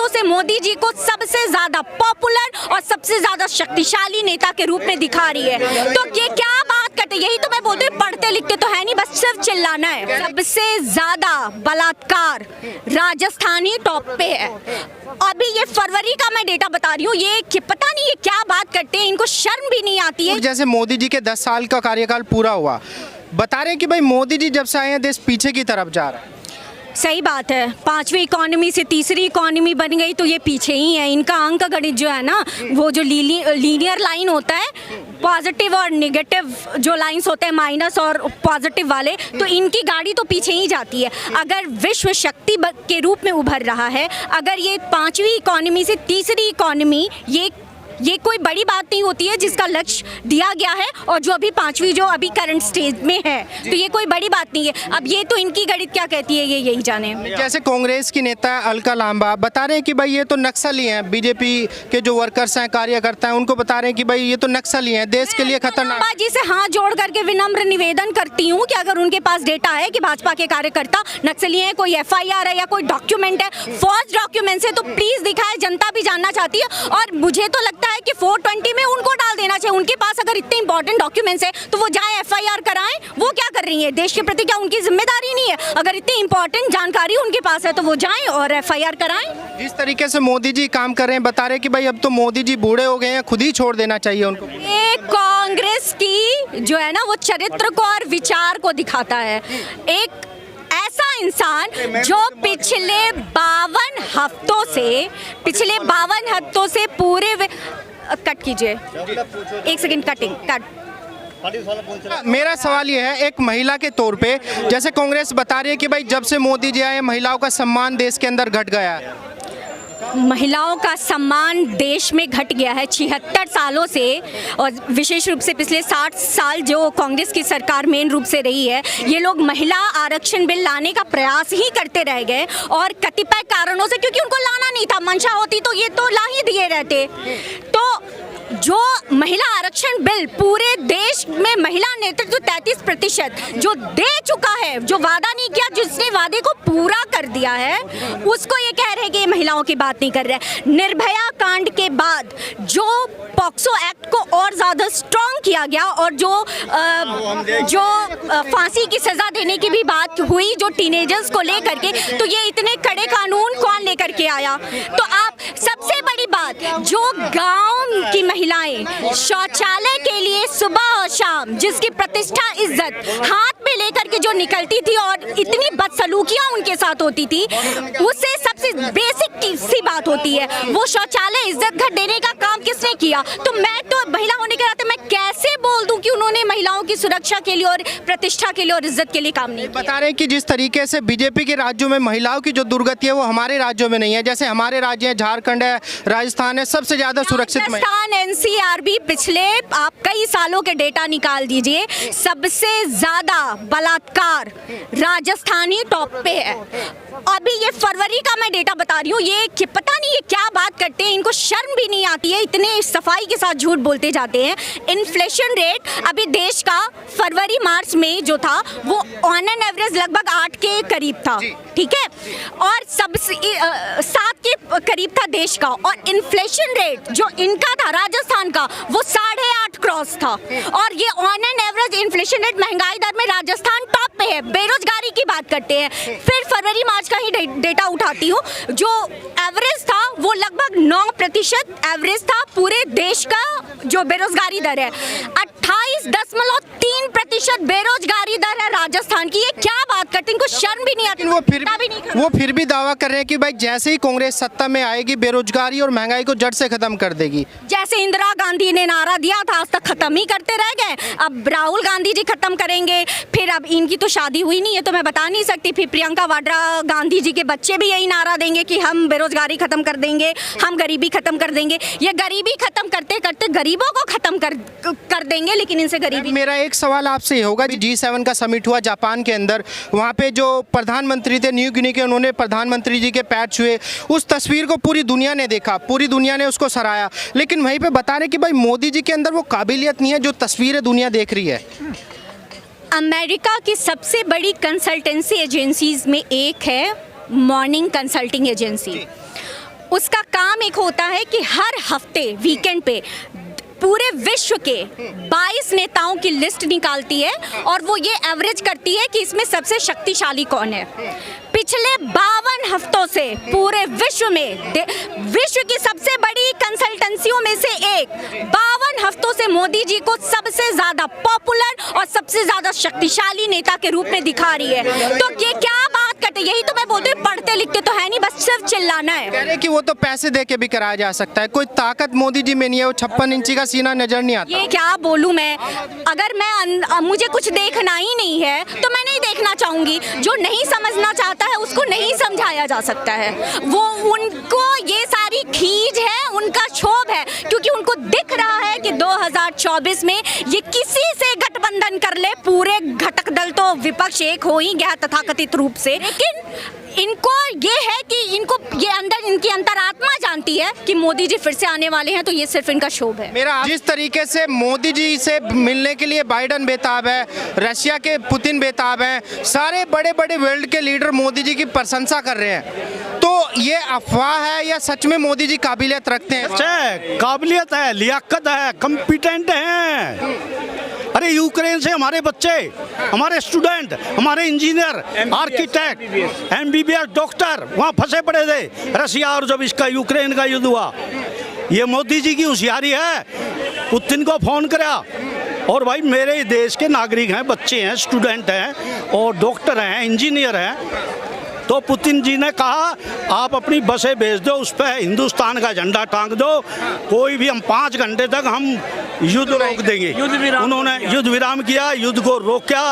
से मोदी जी को सबसे ज्यादा पॉपुलर और सबसे ज्यादा शक्तिशाली नेता के रूप में दिखा रही है। तो ये क्या बात करते, यही तो मैं बोलती हूँ, पढ़ते लिखते तो है नहीं, बस सिर्फ चिल्लाना है। सबसे ज्यादा बलात्कार राजस्थानी टॉप पे है। अभी ये फरवरी का मैं डेटा बता रही हूँ, ये पता नहीं ये क्या बात करते हैं, इनको शर्म भी नहीं आती है। जैसे मोदी जी के 10 साल का कार्यकाल पूरा हुआ, बता रहे हैं कि भाई मोदी जी जब से आए हैं देश पीछे की तरफ जा रहा है। सही बात है, 5वीं इकोनॉमी से 3री इकोनॉमी बन गई तो ये पीछे ही है। इनका अंक गणित जो है ना, वो जो लीनियर लाइन होता है, पॉजिटिव और नेगेटिव जो लाइंस होते हैं, माइनस और पॉजिटिव वाले, तो इनकी गाड़ी तो पीछे ही जाती है। अगर विश्व शक्ति के रूप में उभर रहा है, अगर ये 5वीं इकोनॉमी से 3री इकोनॉमी, ये कोई बड़ी बात नहीं होती है जिसका लक्ष्य दिया गया है, और जो अभी 5वीं जो अभी करंट स्टेज में है, तो ये कोई बड़ी बात नहीं है। अब ये तो इनकी गणित क्या कहती है ये यही जाने। जैसे कांग्रेस की नेता अलका लांबा बता रहे हैं कि भाई ये तो नक्सली हैं, बीजेपी के जो वर्कर्स हैं, कार्यकर्ता हैं, उनको बता रहे हैं कि भाई ये तो नक्सली हैं, देश के लिए खतरनाक। जी से हाथ जोड़ करके विनम्र निवेदन करती हूँ कि अगर उनके पास डेटा है कि भाजपा के कार्यकर्ता नक्सली हैं, कोई FIR है या कोई डॉक्यूमेंट है, फॉल्स डॉक्यूमेंट है, तो प्लीज दिखाए, जनता भी जानना चाहती है। और मुझे तो लगता है कि 420 में उनको डाल देना चाहिए। उनके पास अगर इतने इंपॉर्टेंट डॉक्यूमेंट्स है तो वो जाए FIR कराएं। वो क्या कर रही है, देश के प्रति क्या उनकी जिम्मेदारी नहीं है? अगर इतनी इंपॉर्टेंट जानकारी उनके पास है तो वो जाएं और FIR कराएं। जिस तरीके से मोदी जी काम कर रहे हैं, बता रहे हैं कि भाई अब तो मोदी जी बूढ़े हो गए हैं, खुद ही छोड़ देना चाहिए उनको। ये कांग्रेस की जो है ना, वो चरित्र को और विचार को दिखाता है। एक ऐसा इंसान जो पिछले 52 हफ्तों से पूरे कट कीजिए, 1 सेकंड, कटिंग कट। मेरा सवाल ये है, एक महिला के तौर पे, जैसे कांग्रेस बता रही है कि भाई जब से मोदी जी आए महिलाओं का सम्मान देश के अंदर घट गया है। महिलाओं का सम्मान देश में घट गया है 76 सालों से, और विशेष रूप से पिछले 60 साल जो कांग्रेस की सरकार मेन रूप से रही है, ये लोग महिला आरक्षण बिल लाने का प्रयास ही करते रह गए, और कतिपय कारणों से, क्योंकि उनको लाना नहीं था, मंशा होती तो ये तो ला ही दिए रहते। तो जो महिला आरक्षण बिल पूरे देश में महिला नेतृत्व 33% जो दे चुका है, जो वादा नहीं किया, जिसने वादे को पूरा कर दिया है, उसको ये कह रहे हैं कि ये महिलाओं की बात नहीं कर रहे हैं। निर्भया कांड के बाद जो पॉक्सो एक्ट को और ज्यादा स्ट्रॉन्ग किया गया, और जो फांसी की सजा देने की भी बात हुई जो टीनेजर्स को लेकर के, तो ये इतने कड़े कानून कौन लेकर के आया? तो आप सबसे बड़ी बात, जो गांव की महिलाएं शौचालय के लिए सुबह और शाम, जिसकी प्रतिष्ठा इज्जत हाथ में लेकर के जो निकलती थी और इतनी बदसलूकियां उनके साथ होती थी, उससे सबसे बेसिक सी बात होती है, वो शौचालय इज्जत घर देने का काम किसने किया? तो मैं तो महिला होने के नाते मैं कैसे बोल दूं कि उन्होंने महिलाओं की सुरक्षा के लिए और प्रतिष्ठा के लिए और इज्जत के लिए काम नहीं किया? बता रहे हैं कि जिस तरीके से बीजेपी के राज्यों में महिलाओं की जो दुर्गति है वो हमारे राज्यों में नहीं है। जैसे हमारे राज्य है, झारखंड है, राजस्थान है, सबसे ज्यादा सुरक्षित। राजस्थान NCR भी पिछले आप कई सालों के डेटा निकाल दीजिए, सबसे ज्यादा बलात्कार राजस्थानी टॉप पे है। अभी ये फरवरी का मैं डेटा बता रही हूँ, ये पता नहीं ये क्या बात करते हैं, इनको शर्म भी नहीं आती है, इतने सफाई के साथ झूठ बोलते जाते हैं। इन्फ्लेशन रेट अभी देश का फरवरी मार्च में जो था वो ऑन एन एवरेज लगभग 8 के करीब था, ठीक है, और सबसे 7 के करीब था देश का, और इन्फ्लेशन रेट जो इनका था राजस्थान का वो 8.5 क्रॉस था, और ये on an average inflation rate महंगाई दर में राजस्थान टॉप पे है। बेरोजगारी की बात करते हैं, फिर फरवरी मार्च का ही डेटा उठाती हूँ, जो एवरेज था वो लगभग 9% एवरेज था पूरे देश का जो बेरोजगारी दर है। 28.3% बेरोजगारी दर है राजस्थान की। ये क्या बात करते हैं, इनको शर्म भी नहीं आती। वो फिर भी दावा कर रहे हैं कि भाई जैसे ही कांग्रेस सत्ता में आएगी बेरोजगारी और महंगाई को जड़ से खत्म कर देगी। जैसे इंदिरा गांधी ने नारा दिया था, आज तक खत्म ही करते रह गए। अब राहुल गांधी जी खत्म करेंगे, फिर अब इनकी तो शादी हुई नहीं है तो मैं बता नहीं सकती, फिर प्रियंका वाड्रा गांधी जी के बच्चे भी यही नारा देंगे कि हम बेरोजगारी खत्म कर देंगे, हम गरीबी खत्म कर देंगे। ये गरीबी खत्म करते करते गरीबों को खत्म कर देंगे, लेकिन इनसे गरीबी। मेरा एक सवाल आपसे ये होगा, G7 का समिट हुआ जापान के अंदर, वहाँ पे जो प्रधानमंत्री थे न्यू गिनी के, उन्होंने प्रधानमंत्री जी के पैर छुए, उस तस्वीर को पूरी दुनिया ने देखा, पूरी दुनिया ने उसको सराहा, लेकिन वहीं पे बता रहे कि भाई मोदी जी के अंदर वो काबिलियत नहीं है जो तस्वीरें दुनिया देख रही है। अमेरिका की सबसे बड़ी कंसल्टेंसी एजेंसीज में एक है मॉर्निंग कंसल्टिंग एजेंसी। उसका काम एक होता है कि हर हफ्ते वीकेंड पे पूरे विश्व के 22 नेताओं की लिस्ट निकालती है और वो ये एवरेज करती है कि इसमें सबसे शक्तिशाली कौन है। पिछले 52 हफ्तों से पूरे विश्व में विश्व की सबसे बड़ी कंसल्टेंसियों में से एक 52 हफ्तों से मोदी जी को सबसे ज्यादा पॉपुलर और सबसे ज्यादा शक्तिशाली नेता के रूप में दिखा रही है। तो ये क्या बात करते, यही तो मैं बोलती हूँ, पढ़ते लिखते तो है नहीं, बस सिर्फ चिल्लाना है। कह रहे कि वो तो पैसे दे के भी कराया जा सकता है, कोई ताकत मोदी जी में नहीं है, वो 56 इंची का सीना नजर नहीं आता। ये क्या बोलूं मैं, अगर मैं मुझे कुछ देखना ही नहीं है तो मैं नहीं देखना चाहूंगी। जो नहीं समझना चाहता है उसको नहीं समझाया जा सकता है। वो उनको ये सारी खींच है, उनका क्षोभ है, क्योंकि उनको दिख रहा है कि 2024 में ये किसी से गठबंधन कर ले, पूरे घटक दल तो विपक्ष एक हो ही गया तथाकथित रूप से, लेकिन इनको ये है कि इनको ये अंदर इनकी अंतरात्मा जानती है कि मोदी जी फिर से आने वाले हैं, तो ये सिर्फ इनका शोभ है। मेरा जिस तरीके से मोदी जी से मिलने के लिए बाइडन बेताब है, रशिया के पुतिन बेताब हैं, सारे बड़े बड़े वर्ल्ड के लीडर मोदी जी की प्रशंसा कर रहे हैं, तो ये अफवाह है या सच में मोदी जी काबिलियत रखते हैं? काबिलियत है, लियाकत है, कॉम्पिटेंट हैं। अरे यूक्रेन से हमारे बच्चे, हमारे स्टूडेंट, हमारे इंजीनियर, आर्किटेक्ट, एमबीबीएस डॉक्टर वहाँ फंसे पड़े थे रशिया और जब इसका यूक्रेन का युद्ध हुआ। ये मोदी जी की होशियारी है। पुतिन को फोन करा और भाई मेरे देश के नागरिक हैं, बच्चे हैं, स्टूडेंट हैं और डॉक्टर हैं, इंजीनियर हैं, तो पुतिन जी ने कहा आप अपनी बसें भेज दो, उस पर हिंदुस्तान का झंडा टांग दो, कोई भी हम 5 घंटे तक हम युद्ध रोक देंगे। उन्होंने युद्ध विराम किया, युद्ध को रोका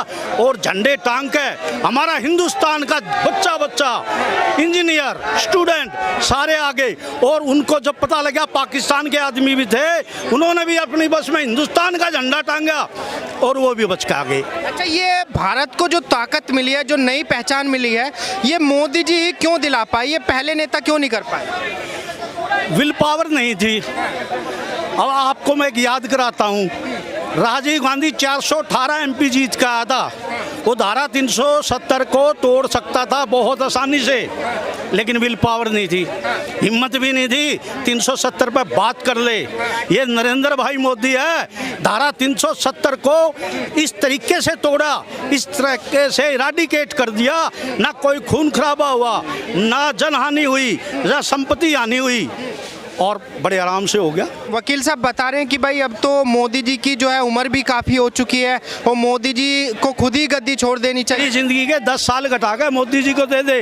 और झंडे टांग के हमारा हिंदुस्तान का बच्चा बच्चा इंजीनियर, स्टूडेंट सारे आ गए। और उनको जब पता लगा पाकिस्तान के आदमी भी थे, उन्होंने भी अपनी बस में हिंदुस्तान का झंडा टांगा और वो भी बच के आ गए। अच्छा, ये भारत को जो ताकत मिली है, जो नई पहचान मिली है, ये मोदी जी ही क्यों दिला पाए, ये पहले नेता क्यों नहीं कर पाए? विल पावर नहीं थी। अब आपको मैं याद कराता हूँ, राजीव गांधी 418 एमपी जीत का आया था। वो धारा 370 को तोड़ सकता था बहुत आसानी से, लेकिन विल पावर नहीं थी, हिम्मत भी नहीं थी 370 पर बात कर ले। ये नरेंद्र भाई मोदी है, धारा 370 को इस तरीके से तोड़ा, इस तरीके से इराडिकेट कर दिया, ना कोई खून खराबा हुआ, ना जनहानि हुई, ना संपत्ति हानि हुई और बड़े आराम से हो गया। वकील साहब बता रहे हैं कि भाई अब तो मोदी जी की जो है उम्र भी काफ़ी हो चुकी है और मोदी जी को खुद ही गद्दी छोड़ देनी चाहिए। जिंदगी के 10 साल घटा के मोदी जी को दे दे।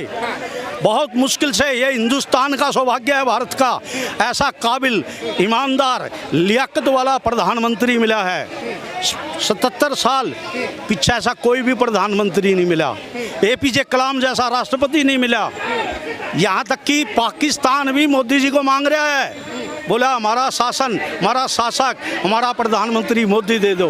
बहुत मुश्किल से, ये हिंदुस्तान का सौभाग्य है, भारत का ऐसा काबिल, ईमानदार, लियाकत वाला प्रधानमंत्री मिला है। 77 साल पीछे ऐसा कोई भी प्रधानमंत्री नहीं मिला, एपीजे कलाम जैसा राष्ट्रपति नहीं मिला। यहाँ तक कि पाकिस्तान भी मोदी जी को मांग रहा है, बोला हमारा शासन, हमारा शासक, हमारा प्रधानमंत्री मोदी दे दो।